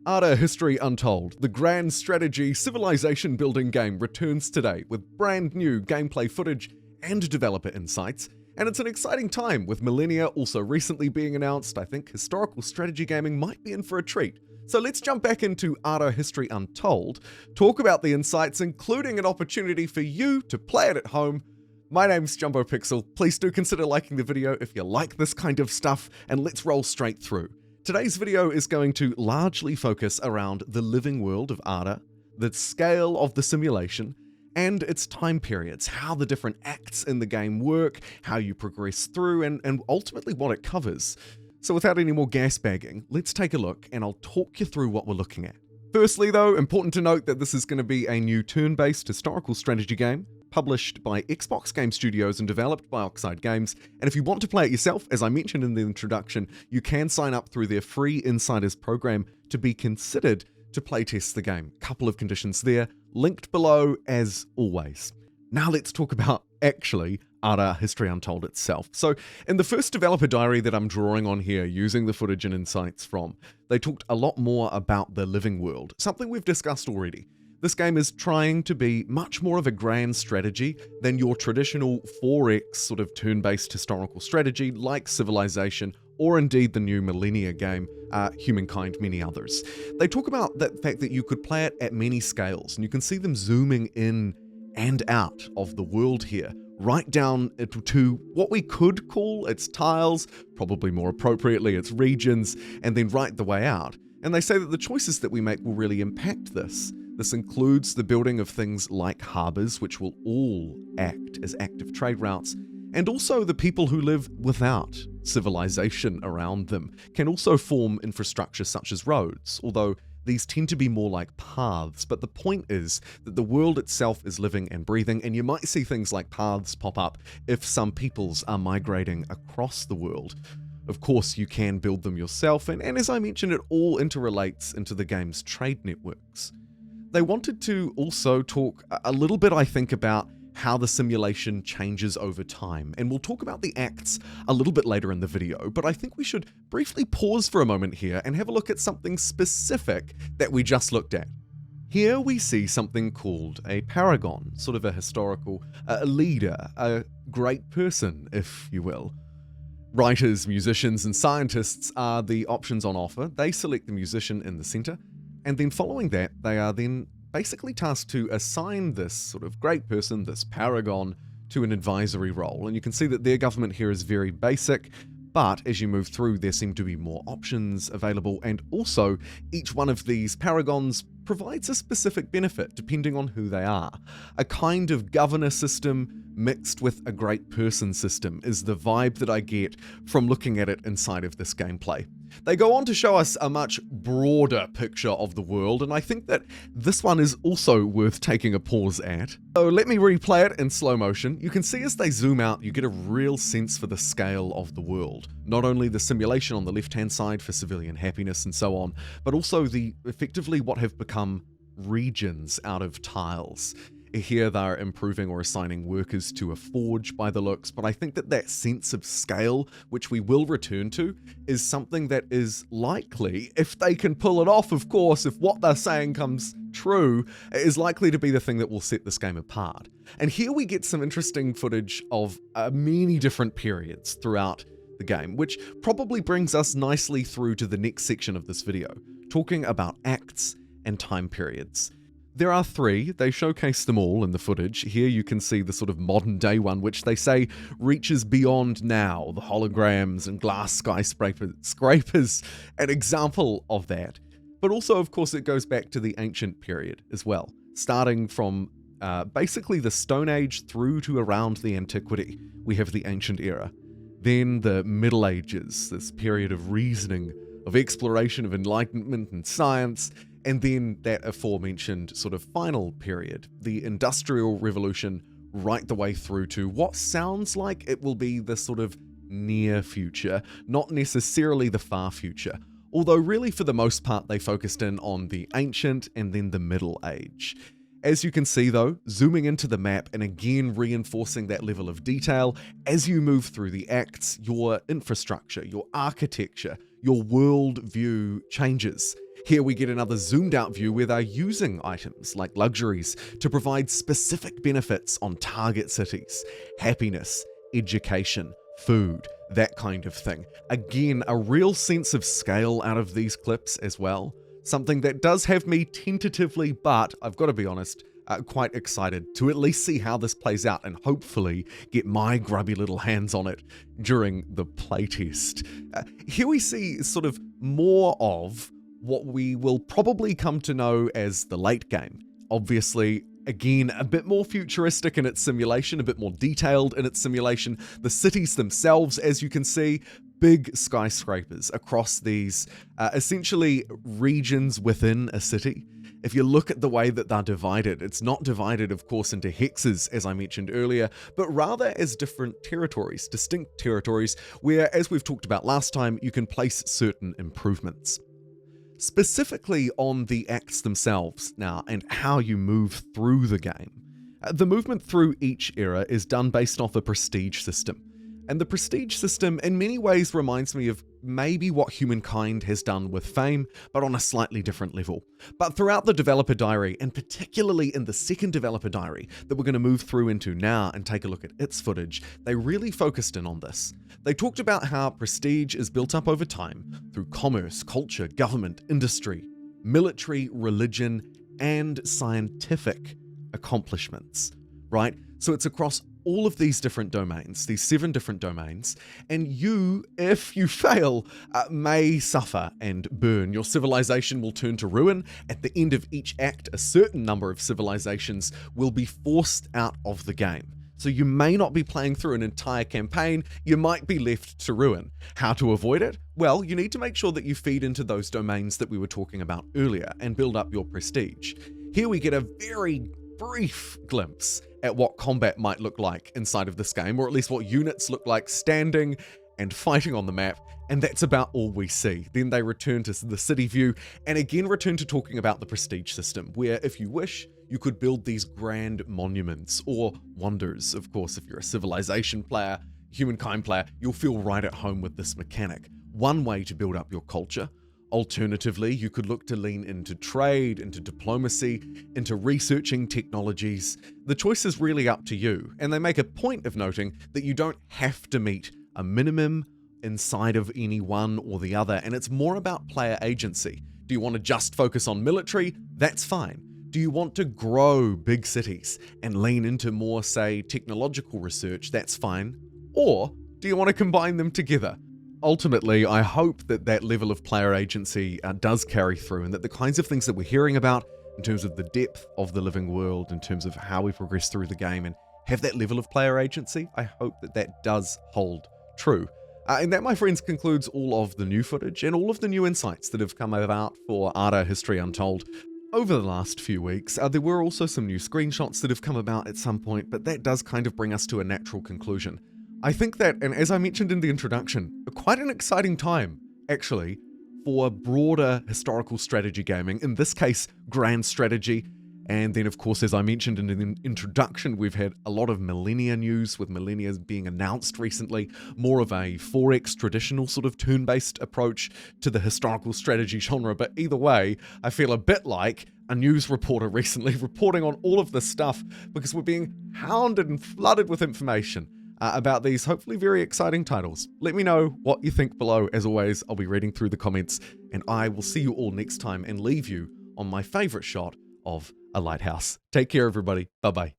Ara History Untold, the grand strategy civilization building game, returns today with brand new gameplay footage and developer insights. And it's an exciting time with Millennia also recently being announced. I think historical strategy gaming might be in for a treat. So let's jump back into Ara History Untold, talk about the insights, including an opportunity for you to play it at home. My name's JumboPixel. Please do consider liking the video if you like this kind of stuff, and let's roll straight through. Today's video is going to largely focus around the living world of Ara, the scale of the simulation, and its time periods, how the different acts in the game work, how you progress through, and ultimately what it covers. So without any more gas bagging, let's take a look and I'll talk you through what we're looking at. Firstly though, important to note that this is going to be a new turn-based historical strategy game, published by Xbox Game Studios and developed by Oxide Games. And if you want to play it yourself, as I mentioned in the introduction, you can sign up through their free Insiders program to be considered to playtest the game. Couple of conditions there, linked below as always. Now let's talk about actually Ara History Untold itself. So in the first developer diary that I'm drawing on here, using the footage and insights from, they talked a lot more about the living world, something we've discussed already. This game is trying to be much more of a grand strategy than your traditional 4X sort of turn-based historical strategy like Civilization, or indeed the new Millennia game, Humankind, many others. They talk about the fact that you could play it at many scales, and you can see them zooming in and out of the world here, right down to what we could call its tiles, probably more appropriately its regions, and then right the way out. And they say that the choices that we make will really impact this. This includes the building of things like harbors, which will all act as active trade routes, and also the people who live without civilization around them can also form infrastructure such as roads, although these tend to be more like paths. But the point is that the world itself is living and breathing, and you might see things like paths pop up if some peoples are migrating across the world. Of course, you can build them yourself, and as I mentioned, it all interrelates into the game's trade networks. They wanted to also talk a little bit, I think, about how the simulation changes over time, and we'll talk about the acts a little bit later in the video, but I think we should briefly pause for a moment here and have a look at something specific that we just looked at. Here we see something called a paragon, sort of a historical leader, a great person, if you will. Writers, musicians, and scientists are the options on offer. They select the musician in the center, and then following that, they are then basically tasked to assign this sort of great person, this paragon, to an advisory role. And you can see that their government here is very basic, but as you move through, there seem to be more options available, and also each one of these paragons provides a specific benefit depending on who they are. A kind of governor system mixed with a great person system is the vibe that I get from looking at it inside of this gameplay. They go on to show us a much broader picture of the world, and I think that this one is also worth taking a pause at. So let me replay it in slow motion. You can see as they zoom out, you get a real sense for the scale of the world. Not only the simulation on the left-hand side for civilian happiness and so on, but also effectively what have become regions out of tiles. Here they're improving or assigning workers to a forge by the looks, but I think that that sense of scale, which we will return to, is something that is likely, if they can pull it off, of course, if what they're saying comes true, is likely to be the thing that will set this game apart. And here we get some interesting footage of many different periods throughout the game, which probably brings us nicely through to the next section of this video, talking about acts and time periods. There are three. They showcase them all in the footage. Here you can see the sort of modern day one, which they say reaches beyond now, the holograms and glass skyscrapers, an example of that. But also, of course, it goes back to the ancient period as well, starting from basically the Stone Age through to around the Antiquity. We have the ancient era. Then the Middle Ages, this period of reasoning, of exploration, of enlightenment and science, and then that aforementioned sort of final period, the Industrial Revolution, right the way through to what sounds like it will be the sort of near future, not necessarily the far future. Although really for the most part they focused in on the ancient and then the Middle Age. As you can see though, zooming into the map and again reinforcing that level of detail, as you move through the acts, your infrastructure, your architecture, your world view changes. Here we get another zoomed out view where they're using items like luxuries to provide specific benefits on target cities, happiness, education, food, that kind of thing. Again, a real sense of scale out of these clips as well. Something that does have me tentatively, but I've got to be honest, quite excited to at least see how this plays out and hopefully get my grubby little hands on it during the playtest. Here we see sort of more of what we will probably come to know as the late game. Obviously, again, a bit more futuristic in its simulation, a bit more detailed in its simulation. The cities themselves, as you can see, big skyscrapers across these essentially regions within a city. If you look at the way that they're divided, it's not divided, of course, into hexes, as I mentioned earlier, but rather as different territories, distinct territories, where, as we've talked about last time, you can place certain improvements. Specifically on the acts themselves now and how you move through the game. The movement through each era is done based off a prestige system. And the prestige system in many ways reminds me of maybe what humankind has done with fame, but on a slightly different level. But throughout the developer diary, and particularly in the second developer diary that we're going to move through into now and take a look at its footage, they really focused in on this. They talked about how prestige is built up over time through commerce, culture, government, industry, military, religion, and scientific accomplishments, right? So it's across all of these different domains, these 7 different domains, and you, if you fail, may suffer and burn. Your civilization will turn to ruin. At the end of each act, a certain number of civilizations will be forced out of the game. So you may not be playing through an entire campaign, you might be left to ruin. How to avoid it? Well, you need to make sure that you feed into those domains that we were talking about earlier and build up your prestige. Here we get a very brief glimpse at what combat might look like inside of this game, or at least what units look like standing and fighting on the map, and that's about all we see. Then they return to the city view, and again return to talking about the prestige system, where if you wish, you could build these grand monuments, or wonders. Of course, if you're a civilization player, humankind player, you'll feel right at home with this mechanic. One way to build up your culture. Alternatively, you could look to lean into trade, into diplomacy, into researching technologies. The choice is really up to you, and they make a point of noting that you don't have to meet a minimum inside of any one or the other, and it's more about player agency. Do you want to just focus on military? That's fine. Do you want to grow big cities and lean into more, say, technological research? That's fine. Or do you want to combine them together? Ultimately, I hope that that level of player agency does carry through, and that the kinds of things that we're hearing about in terms of the depth of the living world, in terms of how we progress through the game and have that level of player agency, I hope that that does hold true. And that, my friends, concludes all of the new footage and all of the new insights that have come about for Ara History Untold over the last few weeks. There were also some new screenshots that have come about at some point, but that does kind of bring us to a natural conclusion. I think that, and as I mentioned in the introduction, quite an exciting time, actually, for broader historical strategy gaming, in this case, grand strategy. And then, of course, as I mentioned in the introduction, we've had a lot of Millennia news, with Millennia being announced recently, more of a 4X traditional sort of turn-based approach to the historical strategy genre. But either way, I feel a bit like a news reporter recently reporting on all of this stuff, because we're being hounded and flooded with information about these hopefully very exciting titles. Let me know what you think below. As always, I'll be reading through the comments, and I will see you all next time and leave you on my favorite shot of a lighthouse. Take care, everybody. Bye-bye.